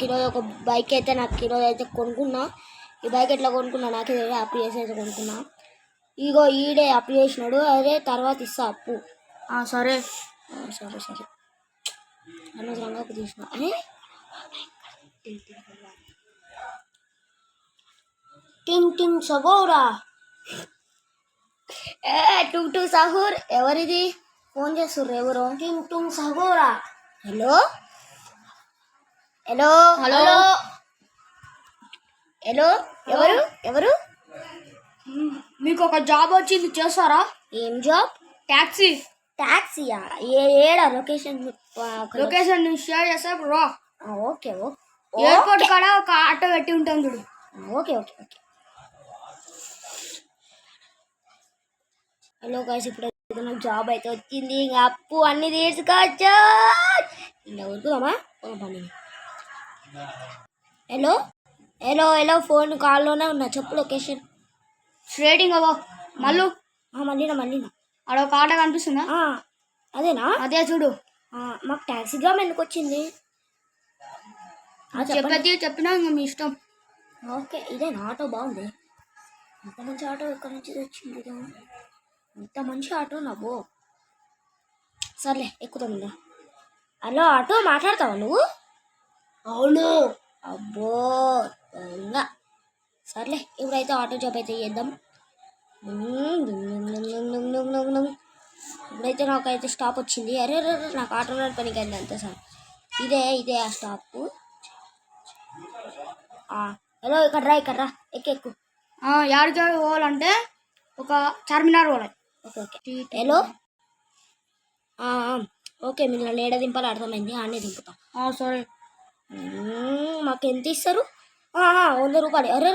ఈరోజు ఒక బైక్ అయితే నాకు ఈరోజు అయితే కొనుక్కున్నా. ఈ బైక్ ఎట్లా కొనుక్కున్నా నాకే అప్పు చేసి అయితే కొనుక్కున్నా. ఇగో ఈడే అప్పు చేసినాడు, అదే తర్వాత ఇస్తా అప్పు. సరే సరే సరే అనవసరంగా అప్పు తీసిన. అరే టింగ్ టింగ్ సగోరా టుంగ్ టుంగ్ సహూర్. ఎవరిది ఫోన్ చేస్తుర్రు? ఎవరు? టింగ్ టుంగ్ సగోరా. హలో హలో హలో హలో ఎవరు ఎవరు? మీకు ఒక జాబ్ వచ్చింది, చేస్తారా? ఏం జాబ్? ట్యాక్సీ. ట్యాక్సీయా? ఏడా లొకేషన్? లొకేషన్ షేర్ చేస్తా, రా. ఓకే ఎయిర్పోర్ట్ కాడ ఒక ఆటో పెట్టి ఉంటాం చూడు. Okay okay okay. Hello guys, ఇప్పుడు నాకు జాబ్ అయితే వచ్చింది. ఇంకా అప్పు అన్ని తీసుకోవచ్చు. ఇంకా ఊరుకుదామా పని. హలో హలో హలో ఫోన్ కాల్లోనే ఉన్నా, చెప్పు లొకేషన్. స్ట్రేటింగ్ అవ్వ మళ్ళీ మళ్ళీనా ఆడ ఒక ఆటో కనిపిస్తుందా? అదేనా? అదే చూడు. మాకు ట్యాక్సీ జాబ్ ఎందుకు వచ్చింది? చెప్పినా ఇంకా మీ ఇష్టం. ఓకే, ఇదేనా ఆటో? బాగుంది. ఇంత మంచి ఆటో ఎక్కడి నుంచి వచ్చింది? ఇంత మంచి ఆటో నాబో. సర్లే ఎక్కుతాం. హలో ఆటో, మాట్లాడతావా నువ్వు? అవును. అబ్బో దొంగ. సర్లే ఇప్పుడైతే ఆటో జాబ్ అయితే చేద్దాం. ఇప్పుడైతే నాకైతే స్టాప్ వచ్చింది. అరే నాకు ఆటో పనికి అయింది అంతే సార్. ఇదే ఆ స్టాప్. హలో ఇక్కడ రా ఎక్కు. యాడికి పోవాలంటే ఒక చార్మినార్ పోవాలి. Okay okay. హలో ఓకే, మీరు నన్ను ఏడ దింపాలో అర్థమైంది, ఆనే దింపుతా. సరే. మాకు ఎంత ఇస్తారు? 100 రూపాయలు. అరే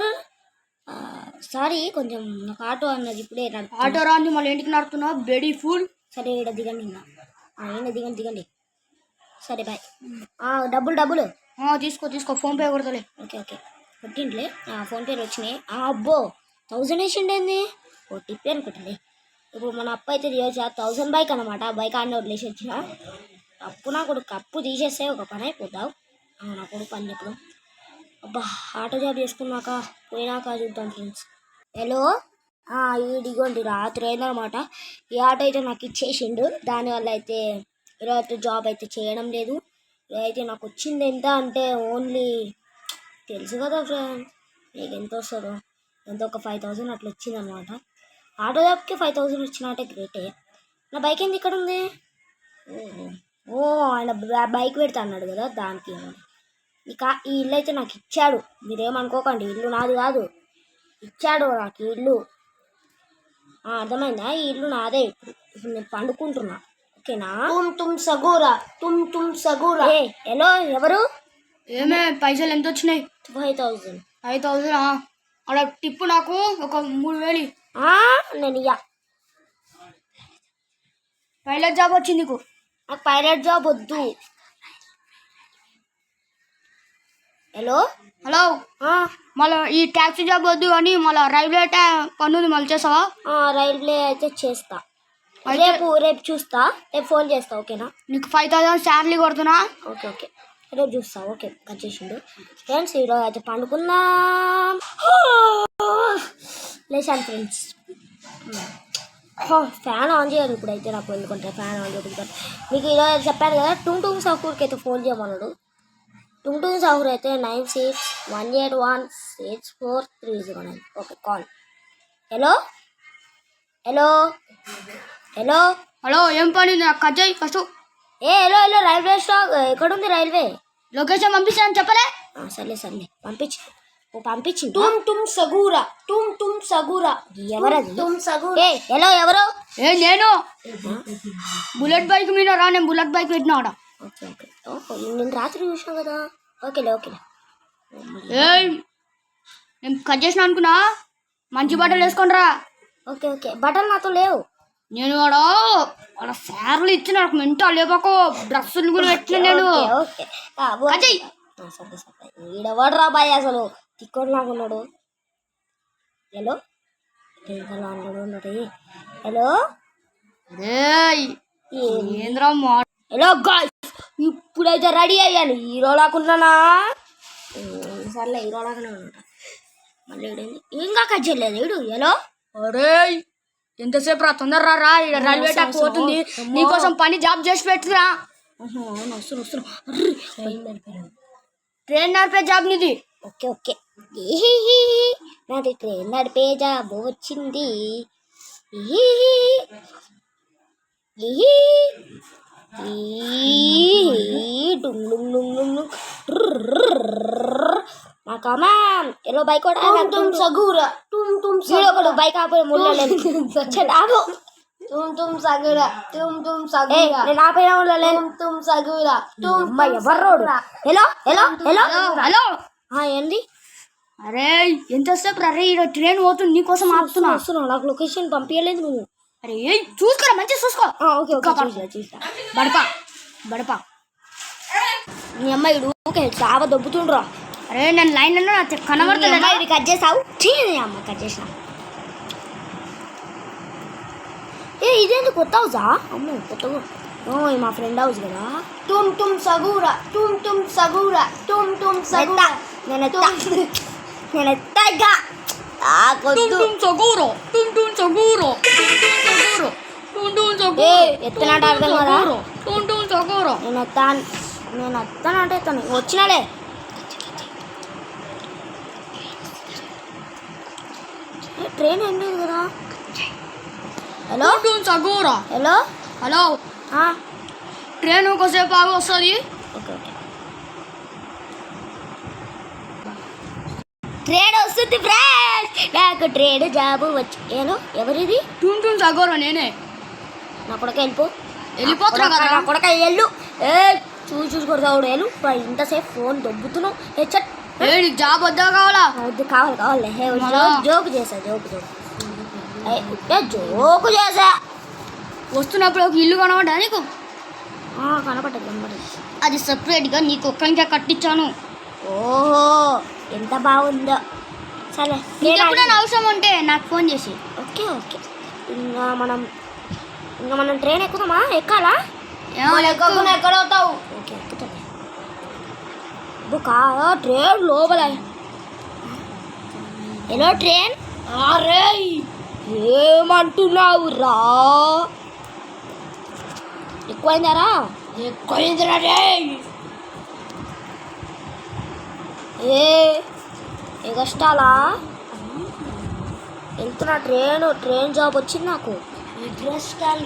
సారీ, కొంచెం నాకు ఆటో అన్నది ఇప్పుడే. ఆటో రాంది మళ్ళీ ఇంటికి నడుపుతున్నావు, బెడీ ఫుల్. సరే ఇక్కడ దిగండి. దిగండి. సరే బాయ్. డబ్బులు తీసుకో ఫోన్పే కొడతలే. ఓకే కొట్టిండ్లే. ఫోన్పేలు వచ్చినాయి. అబ్బో 1000 వేసిండేంది? టిప్ అనుకుంటుంది. ఇప్పుడు మన అప్పు అయితే తీయొచ్చు. 1000 బైక్ అనమాట. బైక్ ఆడనే వదిలేసి వచ్చిన. నా కొడుకు అప్పు తీసేస్తే ఒక పని అయిపోతావు. నా కొడుకు పని చెప్పడం. అబ్బా ఆటో జాబ్ చేసుకున్నాక పోయినాక చూద్దాం ఫ్రెండ్స్. హలో ఇదిగోండి, రాత్రి అయిందనమాట. ఈ ఆటో అయితే నాకు ఇచ్చేసిండు. దానివల్ల అయితే ఈరోజు జాబ్ అయితే చేయడం లేదు. అయితే నాకు వచ్చింది ఎంత అంటే ఓన్లీ తెలుసు కదా ఫ్రెండ్ మీకు ఎంత వస్తుందో, ఎంత ఒక 5000 అట్లా వచ్చిందనమాట. ఆటో జాబ్కి 5000 వచ్చినట్టే గ్రేటే. నా బైక్ ఏంది ఇక్కడ ఉంది? ఆయన బైక్ పెడతా అన్నాడు కదా, దానికి. ఇక ఈ ఇల్లు అయితే నాకు ఇచ్చాడు. మీరేమనుకోకండి, ఇల్లు నాది కాదు, ఇచ్చాడు నాకు ఇల్లు. అర్థమైందా? ఈ ఇల్లు నాదే. ఇప్పుడు నేను పండుకుంటున్నా. ఓకేనా? తుమ్ సగూరా. హలో ఎవరు? ఏమే పైసలు ఎంత వచ్చినాయి? 5000. అలా టిప్పు నాకు ఒక 3000. నేను పైలట్ జాబ్ వచ్చింది నీకు. నాకు పైలట్ జాబ్ వద్దు. హలో మళ్ళీ ఈ ట్యాక్సీ జాబ్ వద్దు కానీ మళ్ళీ రైల్వే పన్నుంది, మళ్ళీ చేస్తావా? రైల్వే అయితే చేస్తా. రేపు చూస్తా, రేపు ఫోన్ చేస్తా. ఓకేనా? నీకు 5000 శాలరీ కొడుతున్నా. ఓకే రేపు చూస్తా. ఓకే, కట్ చేసిండు. ఫ్రెండ్స్ ఈరోజు అయితే పండుకుందాం. లేచాను ఫ్రెండ్స్. ఫ్యాన్ ఆన్ చేయాలి ఇప్పుడైతే నాకు, ఎందుకంటే ఫ్యాన్ ఆన్ చేయడం. మీకు ఈరోజు చెప్పాను కదా, టుంగ్ సహూర్కి అయితే ఫోన్ చేయమన్నాడు. టుంగ్ సహూర్ అయితే 9618164309. Okay call. హలో ఏం పని? నాకు కట్ చేయి ఫస్ట్. హలో రైల్వే స్టాప్ ఎక్కడుంది? రైల్వే లొకేషన్ పంపిస్తాను చెప్పలే. సర్లే పంపించింది. తుమ్ సగూరా. ఎవరది? హలో ఎవరు? నేను బుల్లెట్ బైక్ మీద రా. నేను బుల్లెట్ బైక్ పెట్టినా. ఓకే నేను రాత్రి చూసాను కదా. ఓకేలే. నేను కట్ చేసిన అనుకున్నా. మంచి బట్టలు వేసుకొని రా. ఓకే బట్టలు నాతో లేవు. నేను ఆడ శారీలు ఇచ్చిన నాకు మెంటో లేపకో, డ్రెస్సులు కూడా పెట్టిన నేను. ఈడవడరా బాయ్, అసలు తిక్కోడు లాగున్నాడు. హలో ఏంద్రా హలో గాయ్స్, ఇప్పుడైతే రెడీ అయ్యాను. హీరో లాకున్నానా? సర్లే హీరోలాగానే ఉంటా. మళ్ళీ ఈడేంది ఇంకా కట్ చేయలేదు ఈడు ఎలా అరే ఎంతసేపు రా తొందర రా ఇక్కడ రైల్వే ట్రాక్ పోతుంది నీకోసం పని జాబ్ చేసి పెట్టురా అవును వస్తున్నా ట్రైన్ నడిపే జాబ్ నీది ఓకే ఓకే నాది ట్రైన్ నడిపే జాబ్ వచ్చింది నాకమ్మా ఎలో బైక్ సగూరా ఒకడు బైక్ ఆపే ముళ్ళు ఆపు నేను ఆపైన ఎవర్రోడు హలో హలో హలో హలో ఏంది అరే ఎంతసేపు రా ఇక్కడ ట్రైన్ పోతుంది నీకోసం ఆపుతున్నా వస్తున్నావు నాకు లొకేషన్ పంపించలేదు నువ్వు అరే చూసుకోరా మంచిగా చూసుకో ఓకే ఓకే చూసా బడపా మీ అమ్మాయి ఓకే చాలా దొబ్బుతుండ్రా అరే నేను లైన్లో కనబడతా ఇది కట్ చేసావు అమ్మ కట్ చేసిన ఇదేంటి కొత్త హౌసా అమ్మ కొత్త మా ఫ్రెండ్ హౌస్ కదా తుమ్ సగూరా నేను ఎత్తా ఎత్తనాట అర్థం కదా నేను ఎత్తానంటే ఎత్తాను వచ్చినాలే ట్రైన్ ఎండేది కదా హలో హలో హలో ట్రైన్ ఒకసేపు ఆగి వస్తుంది ఓకే ఓకే ట్రైన్ వస్తుంది ఫ్రెండ్స్ నాకు ట్రైన్ జాబు వచ్చి ఏను ఎవరిది టుమ్ సగోరా నేనే నా కొడక వెళ్ళిపోతున్నా కదా నా కొడక వెళ్ళు చూసి కొడతావుడు వెళ్ళు ఇంతసేపు ఫోన్ దొబ్బుతున్నావు నీకు జాబ్ వద్దా కావాలా వద్దు కావాలి జోకు చేసా జోకు చేసా వస్తున్నప్పుడు ఒక ఇల్లు కనబడ్డా నీకు కనపడ్డది అది సపరేట్గా నీకు ఒక్కరికే కట్టించాను ఓహో ఎంత బాగుందో సరే ఎప్పుడైనా అవసరం ఉంటే నాకు ఫోన్ చేసి ఓకే ఓకే ఇంకా మనం ట్రైన్ ఎక్కుదామా ఎక్కాలా ఎక్కడ అవుతావు ఓకే ఎక్కుతాం ట్రైన్ లోపల హలో ట్రైన్ అరే ఏమంటున్నావు రా ఎక్కువైందారా ఎక్కువైందిరా ఏ కష్టాలా వెళ్తున్నా ట్రైన్ జాబ్ వచ్చింది నాకు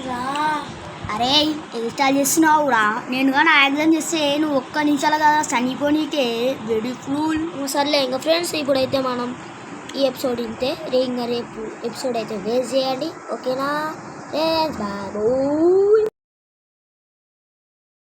రా అరే ఇన్స్టాల్ చేస్తున్నావురా నేను కానీ యాక్సిడెంట్ చేస్తే నువ్వు ఒక్క నిమిషాలు కదా చనిపోనీకే వెరీ కూల్ సర్లే ఇంకా ఫ్రెండ్స్ ఇప్పుడైతే మనం ఈ ఎపిసోడ్ ఇంతే ఇంకా రేపు ఎపిసోడ్ అయితే వేస్ట్ చేయండి ఓకేనా బాబు